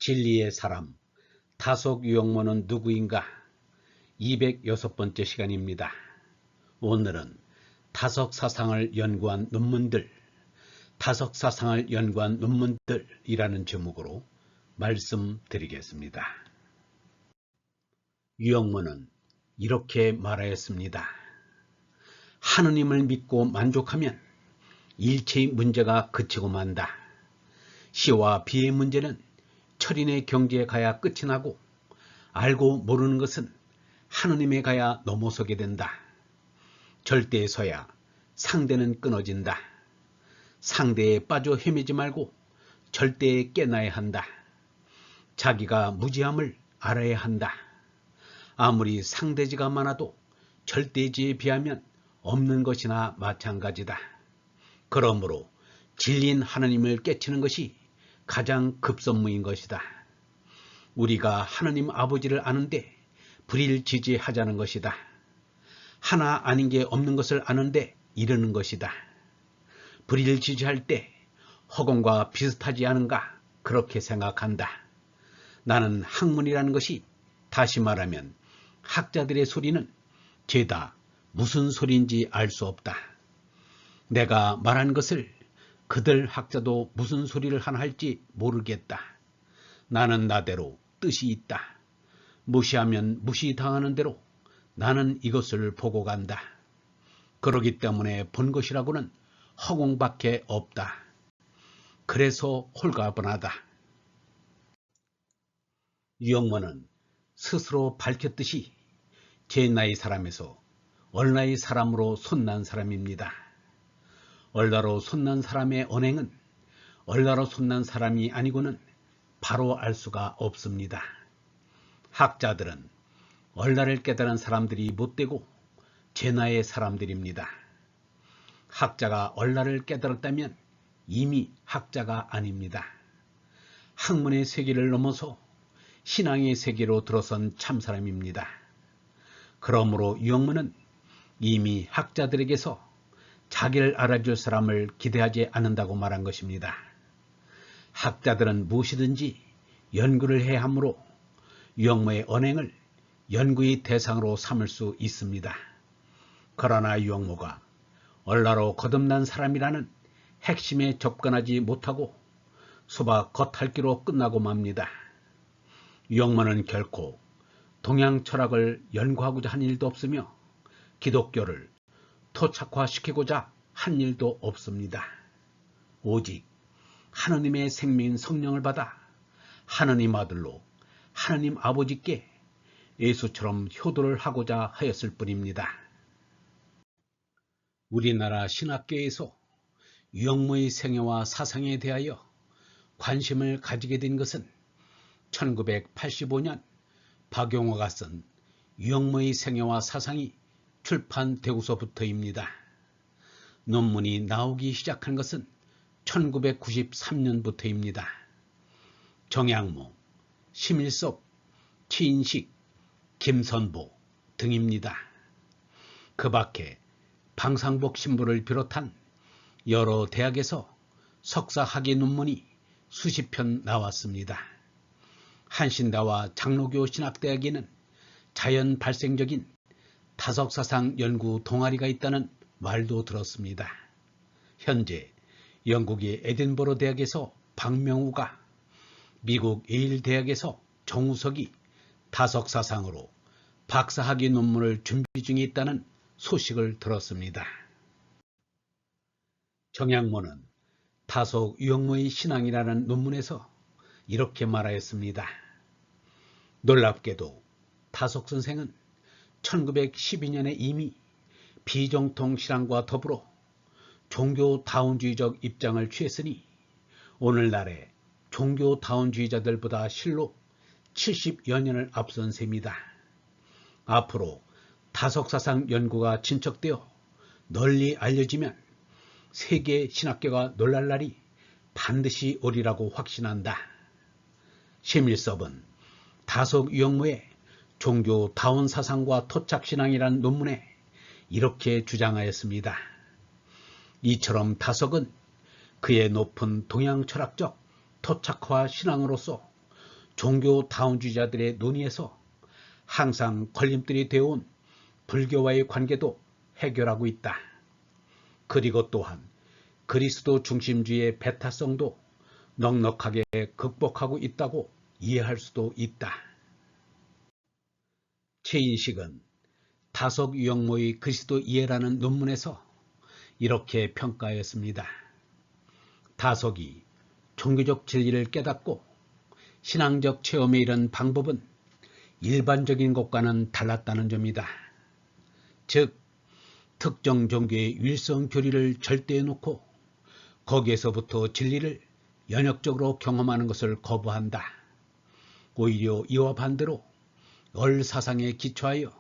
진리의 사람, 다속 유영모는 누구인가? 206번째 시간입니다. 오늘은 다속사상을 연구한 논문들이라는 제목으로 말씀드리겠습니다. 유영모는 이렇게 말하였습니다. 하느님을 믿고 만족하면 일체의 문제가 그치고 만다. 시와 비의 문제는 철인의 경지에 가야 끝이 나고 알고 모르는 것은 하느님에 가야 넘어서게 된다. 절대에 서야 상대는 끊어진다. 상대에 빠져 헤매지 말고 절대에 깨나야 한다. 자기가 무지함을 알아야 한다. 아무리 상대지가 많아도 절대지에 비하면 없는 것이나 마찬가지다. 그러므로 진리인 하느님을 깨치는 것이 가장 급선무인 것이다. 우리가 하느님 아버지를 아는데 불일지지하자는 것이다. 하나 아닌 게 없는 것을 아는데 이르는 것이다. 불일지지할 때 허공과 비슷하지 않은가 그렇게 생각한다. 나는 학문이라는 것이 다시 말하면 학자들의 소리는 죄다 무슨 소리인지 알 수 없다. 내가 말한 것을 그들 학자도 무슨 소리를 하나 할지 모르겠다. 나는 나대로 뜻이 있다. 무시하면 무시당하는 대로 나는 이것을 보고 간다. 그러기 때문에 본 것이라고는 허공밖에 없다. 그래서 홀가분하다. 유영모는 스스로 밝혔듯이 제 나이 사람에서 얼나이 사람으로 솟난 사람입니다. 얼나로 솟난 사람의 언행은 얼나로 솟난 사람이 아니고는 바로 알 수가 없습니다. 학자들은 얼나를 깨달은 사람들이 못되고 제 나이의 사람들입니다. 학자가 얼나를 깨달았다면 이미 학자가 아닙니다. 학문의 세계를 넘어서 신앙의 세계로 들어선 참사람입니다. 그러므로 유영모는 이미 학자들에게서 자기를 알아줄 사람을 기대하지 않는다고 말한 것입니다. 학자들은 무엇이든지 연구를 해야 하므로 유영모의 언행을 연구의 대상으로 삼을 수 있습니다. 그러나 유영모가 얼나로 거듭난 사람이라는 핵심에 접근하지 못하고 수박 겉핥기로 끝나고 맙니다. 유영모는 결코 동양 철학을 연구하고자 한 일도 없으며 기독교를 토착화시키고자 한 일도 없습니다. 오직 하느님의 생명인 성령을 받아 하느님 아들로 하느님 아버지께 예수처럼 효도를 하고자 하였을 뿐입니다. 우리나라 신학계에서 유영모의 생애와 사상에 대하여 관심을 가지게 된 것은 1985년 박용호가 쓴 유영모의 생애와 사상이 출판되고서부터입니다. 논문이 나오기 시작한 것은 1993년부터입니다. 정양모, 심일섭, 최인식, 김선보 등입니다. 그 밖에 방상복 신부를 비롯한 여러 대학에서 석사 학위 논문이 수십 편 나왔습니다. 한신대와 장로교 신학대학에는 자연 발생적인 다속사상 연구 동아리가 있다는 말도 들었습니다. 현재 영국의 에딘버러 대학에서 박명우가, 미국 예일 대학에서 정우석이 다속사상으로 박사학위 논문을 준비 중에 있다는 소식을 들었습니다. 정양모는 다속 유영모의 신앙이라는 논문에서 이렇게 말하였습니다. 놀랍게도 다속 선생은 1912년에 이미 비정통 신앙과 더불어 종교다운주의적 입장을 취했으니 오늘날의 종교다운주의자들보다 실로 70여 년을 앞선 셈이다. 앞으로 다속사상 연구가 진척되어 널리 알려지면 세계 신학계가 놀랄 날이 반드시 오리라고 확신한다. 심일섭은 다속 유영모의 종교다운 사상과 토착신앙이라는 논문에 이렇게 주장하였습니다. 이처럼 다속은 그의 높은 동양 철학적 토착화 신앙으로서 종교 다원주의자들의 논의에서 항상 걸림돌이 되어온 불교와의 관계도 해결하고 있다. 그리고 또한 그리스도 중심주의의 배타성도 넉넉하게 극복하고 있다고 이해할 수도 있다. 최인식은 다석유영모의 그리스도 이해라는 논문에서 이렇게 평가하였습니다. 다석이 종교적 진리를 깨닫고 신앙적 체험에 이른 방법은 일반적인 것과는 달랐다는 점이다. 즉, 특정 종교의 일성 교리를 절대해 놓고 거기에서부터 진리를 연역적으로 경험하는 것을 거부한다. 오히려 이와 반대로 얼사상에 기초하여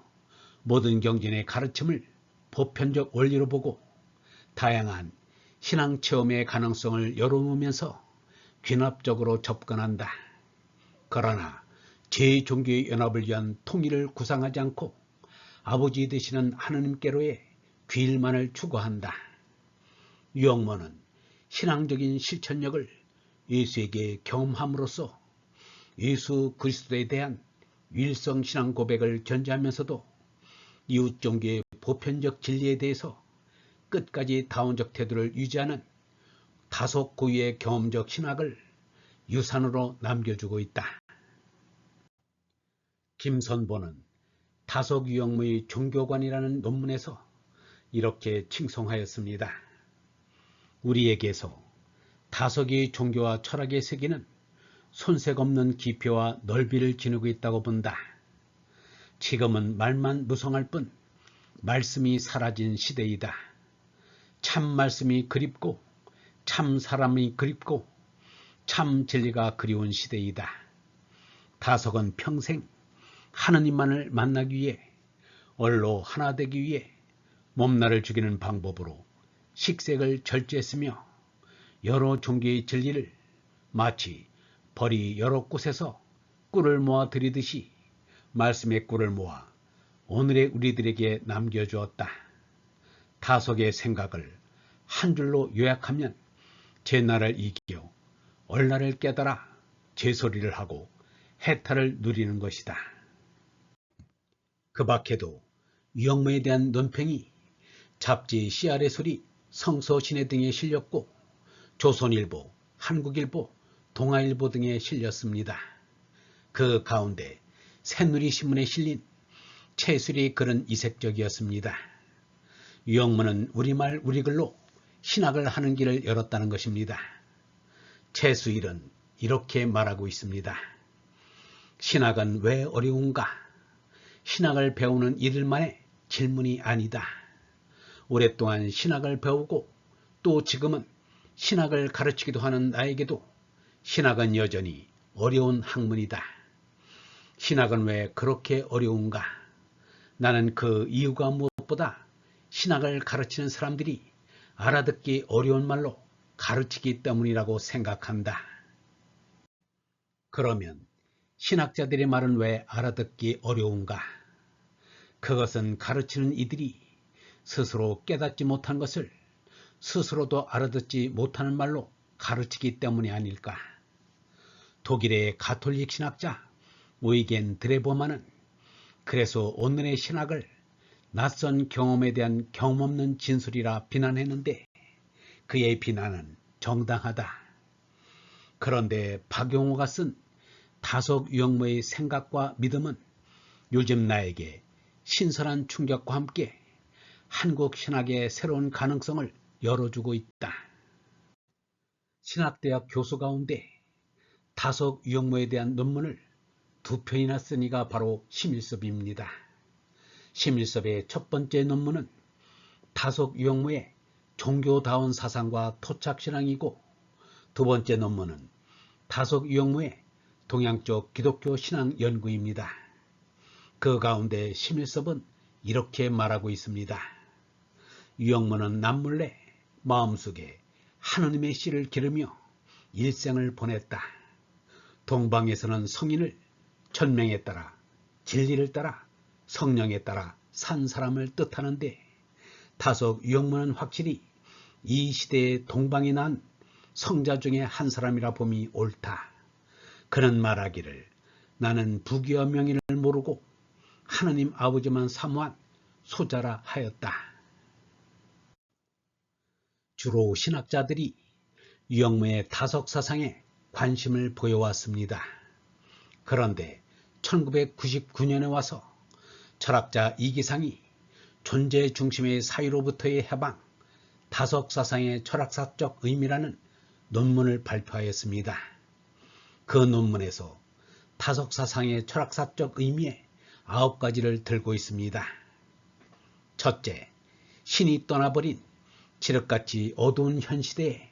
모든 경전의 가르침을 보편적 원리로 보고 다양한 신앙 체험의 가능성을 열어놓으면서 귀납적으로 접근한다. 그러나 제 종교의 연합을 위한 통일을 구상하지 않고 아버지 되시는 하느님께로의 귀일만을 추구한다. 유영모는 신앙적인 실천력을 예수에게 경험함으로써 예수 그리스도에 대한 일성 신앙 고백을 견지하면서도 이웃 종교의 보편적 진리에 대해서 끝까지 다원적 태도를 유지하는 다속 고유의 경험적 신학을 유산으로 남겨주고 있다. 김선보는 다속유영무의 종교관이라는 논문에서 이렇게 칭송하였습니다. 우리에게서 다속의 종교와 철학의 세계는 손색 없는 깊이와 넓이를 지니고 있다고 본다. 지금은 말만 무성할 뿐 말씀이 사라진 시대이다. 참 말씀이 그립고 참 사람이 그립고 참 진리가 그리운 시대이다. 다석은 평생 하느님만을 만나기 위해 얼로 하나 되기 위해 몸날을 죽이는 방법으로 식색을 절제했으며 여러 종교의 진리를 마치 벌이 여러 곳에서 꿀을 모아 들이듯이 말씀의 꿀을 모아 오늘의 우리들에게 남겨주었다. 다석의 생각을 한 줄로 요약하면 제나를 이겨 얼나를 깨달아 제소리를 하고 해탈을 누리는 것이다. 그 밖에도 유영모에 대한 논평이 잡지 CR의 소리, 성서신해 등에 실렸고 조선일보, 한국일보, 동아일보 등에 실렸습니다. 그 가운데 새누리신문에 실린 최술이 글은 이색적이었습니다. 유영모는 우리말 우리글로 신학을 하는 길을 열었다는 것입니다. 최수일은 이렇게 말하고 있습니다. 신학은 왜 어려운가? 신학을 배우는 이들만의 질문이 아니다. 오랫동안 신학을 배우고 또 지금은 신학을 가르치기도 하는 나에게도 신학은 여전히 어려운 학문이다. 신학은 왜 그렇게 어려운가? 나는 그 이유가 무엇보다 신학을 가르치는 사람들이 알아듣기 어려운 말로 가르치기 때문이라고 생각한다. 그러면 신학자들의 말은 왜 알아듣기 어려운가? 그것은 가르치는 이들이 스스로 깨닫지 못한 것을 스스로도 알아듣지 못하는 말로 가르치기 때문이 아닐까? 독일의 가톨릭 신학자 오이겐 드레보만은 그래서 오늘의 신학을 낯선 경험에 대한 경험 없는 진술이라 비난했는데 그의 비난은 정당하다. 그런데 박용호가 쓴 다속유영모의 생각과 믿음은 요즘 나에게 신선한 충격과 함께 한국 신학의 새로운 가능성을 열어주고 있다. 신학대학 교수 가운데 다속유영모에 대한 논문을 2편이나 쓴 이가 바로 심일섭입니다. 심일섭의 첫 번째 논문은 다속유영모의 종교다운 사상과 토착신앙이고 두 번째 논문은 다속유영모의 동양적 기독교 신앙 연구입니다. 그 가운데 심일섭은 이렇게 말하고 있습니다. 유영모는 남몰래 마음속에 하느님의 씨를 기르며 일생을 보냈다. 동방에서는 성인을 천명에 따라 진리를 따라 성령에 따라 산 사람을 뜻하는데 다속유영모는 확실히 이 시대의 동방에 난 성자 중에 한 사람이라 봄이 옳다. 그는 말하기를 나는 부귀와 명예를 모르고 하느님 아버지만 사모한 소자라 하였다. 주로 신학자들이 유영무의 다석사상에 관심을 보여왔습니다. 그런데 1999년에 와서 철학자 이기상이 존재 중심의 사유로부터의 해방, 다석사상의 철학사적 의미라는 논문을 발표하였습니다. 그 논문에서 다석사상의 철학사적 의미의 9가지를 들고 있습니다. 첫째, 신이 떠나버린 칠흑같이 어두운 현 시대에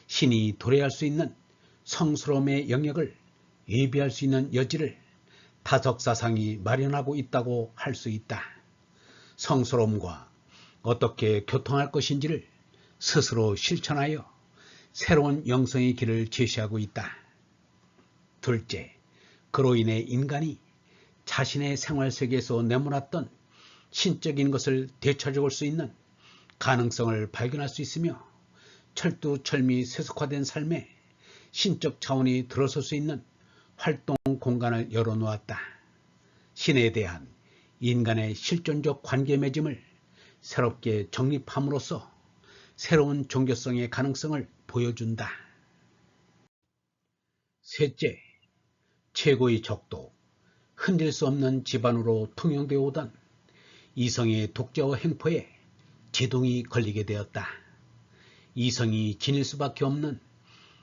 신이 도래할 수 있는 성스러움의 영역을 예비할 수 있는 여지를 다석사상이 마련하고 있다고 할 수 있다. 성스러움과 어떻게 교통할 것인지를 스스로 실천하여 새로운 영성의 길을 제시하고 있다. 둘째, 그로 인해 인간이 자신의 생활세계에서 내몰았던 신적인 것을 되찾아올 수 있는 가능성을 발견할 수 있으며 철두철미 세속화된 삶에 신적 차원이 들어설 수 있는 활동 공간을 열어놓았다. 신에 대한 인간의 실존적 관계 맺음을 새롭게 정립함으로써 새로운 종교성의 가능성을 보여준다. 셋째, 최고의 적도, 흔들 수 없는 집안으로 통용되어 오던 이성의 독재와 행포에 제동이 걸리게 되었다. 이성이 지닐 수밖에 없는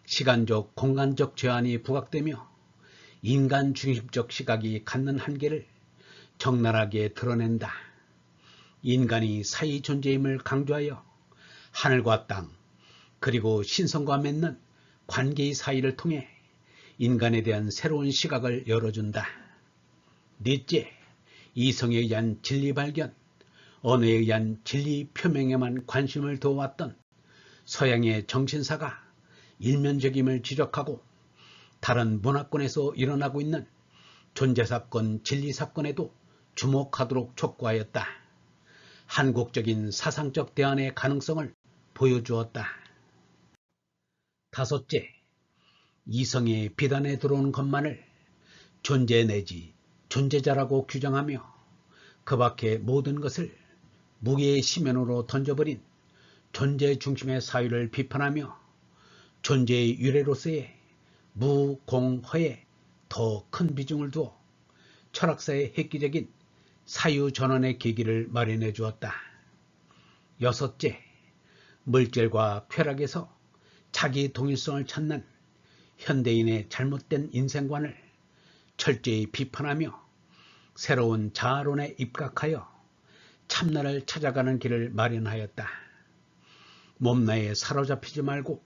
시간적, 공간적 제한이 부각되며 인간 중심적 시각이 갖는 한계를 적나라하게 드러낸다. 인간이 사이 존재임을 강조하여 하늘과 땅, 그리고 신성과 맺는 관계의 사이를 통해 인간에 대한 새로운 시각을 열어준다. 넷째, 이성에 의한 진리 발견, 언어에 의한 진리 표명에만 관심을 두어왔던 서양의 정신사가 일면적임을 지적하고 다른 문화권에서 일어나고 있는 존재사건, 진리사건에도 주목하도록 촉구하였다. 한국적인 사상적 대안의 가능성을 보여주었다. 다섯째, 이성의 비단에 들어오는 것만을 존재 내지 존재자라고 규정하며 그 밖의 모든 것을 무게의 심연으로 던져버린 존재 중심의 사유를 비판하며 존재의 유래로서의 무공허에 더 큰 비중을 두어 철학사의 획기적인 사유전환의 계기를 마련해 주었다. 여섯째, 물질과 쾌락에서 자기 동일성을 찾는 현대인의 잘못된 인생관을 철저히 비판하며 새로운 자아론에 입각하여 참나를 찾아가는 길을 마련하였다. 몸내에 사로잡히지 말고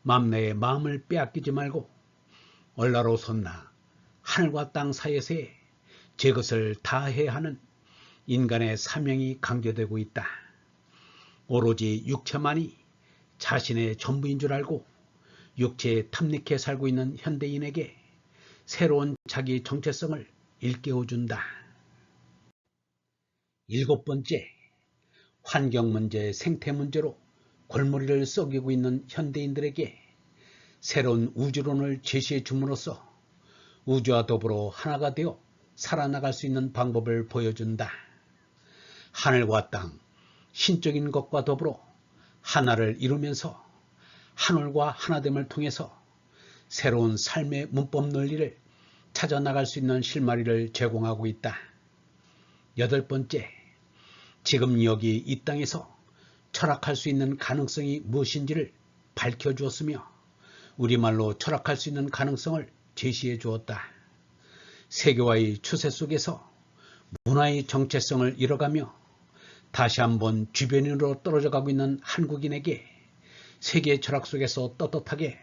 맘내에 마음을 빼앗기지 말고 얼라로 솟나 하늘과 땅 사이에서의 제 것을 다해야 하는 인간의 사명이 강조되고 있다. 오로지 육체만이 자신의 전부인 줄 알고 육체에 탐닉해 살고 있는 현대인에게 새로운 자기 정체성을 일깨워준다. 일곱 번째, 환경 문제, 생태 문제로 골머리를 썩이고 있는 현대인들에게 새로운 우주론을 제시해 줌으로써 우주와 더불어 하나가 되어 살아나갈 수 있는 방법을 보여준다. 하늘과 땅, 신적인 것과 더불어 하나를 이루면서 하늘과 하나됨을 통해서 새로운 삶의 문법 논리를 찾아나갈 수 있는 실마리를 제공하고 있다. 여덟 번째, 지금 여기 이 땅에서 철학할 수 있는 가능성이 무엇인지를 밝혀주었으며 우리말로 철학할 수 있는 가능성을 제시해 주었다. 세계화의 추세 속에서 문화의 정체성을 잃어가며 다시 한번 주변으로 떨어져 가고 있는 한국인에게 세계 철학 속에서 떳떳하게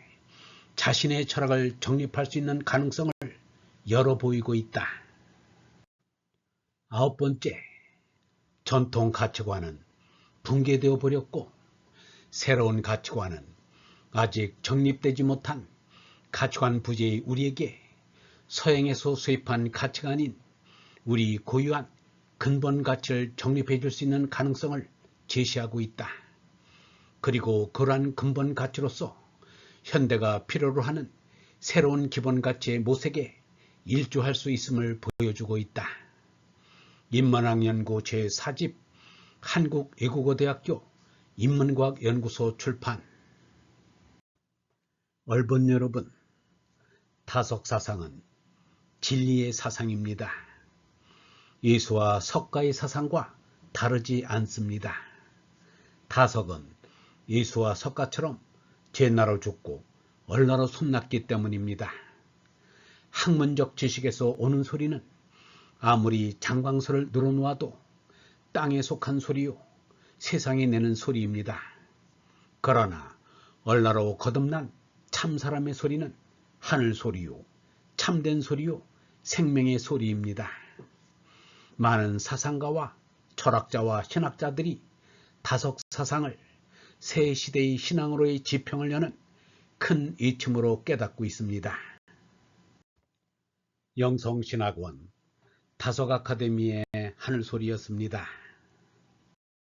자신의 철학을 정립할 수 있는 가능성을 열어 보이고 있다. 아홉 번째, 전통 가치관은 붕괴되어 버렸고 새로운 가치관은 아직 정립되지 못한 가치관 부재의 우리에게 서양에서 수입한 가치가 아닌 우리 고유한 근본 가치를 정립해 줄 수 있는 가능성을 제시하고 있다. 그리고 그러한 근본 가치로서 현대가 필요로 하는 새로운 기본 가치의 모색에 일조할 수 있음을 보여주고 있다. 인문학연구 제4집 한국외국어대학교 인문과학연구소 출판. 얼본 여러분, 다속사상은 진리의 사상입니다. 예수와 석가의 사상과 다르지 않습니다. 다석은 예수와 석가처럼 제나로 죽고 얼나로 손났기 때문입니다. 학문적 지식에서 오는 소리는 아무리 장광설을 늘어놓아도 땅에 속한 소리요, 세상에 내는 소리입니다. 그러나 얼나로 거듭난 참사람의 소리는 하늘 소리요, 참된 소리요, 생명의 소리입니다. 많은 사상가와 철학자와 신학자들이 다석 사상을 새 시대의 신앙으로의 지평을 여는 큰 이침으로 깨닫고 있습니다. 영성신학원 다석 아카데미의 하늘소리였습니다.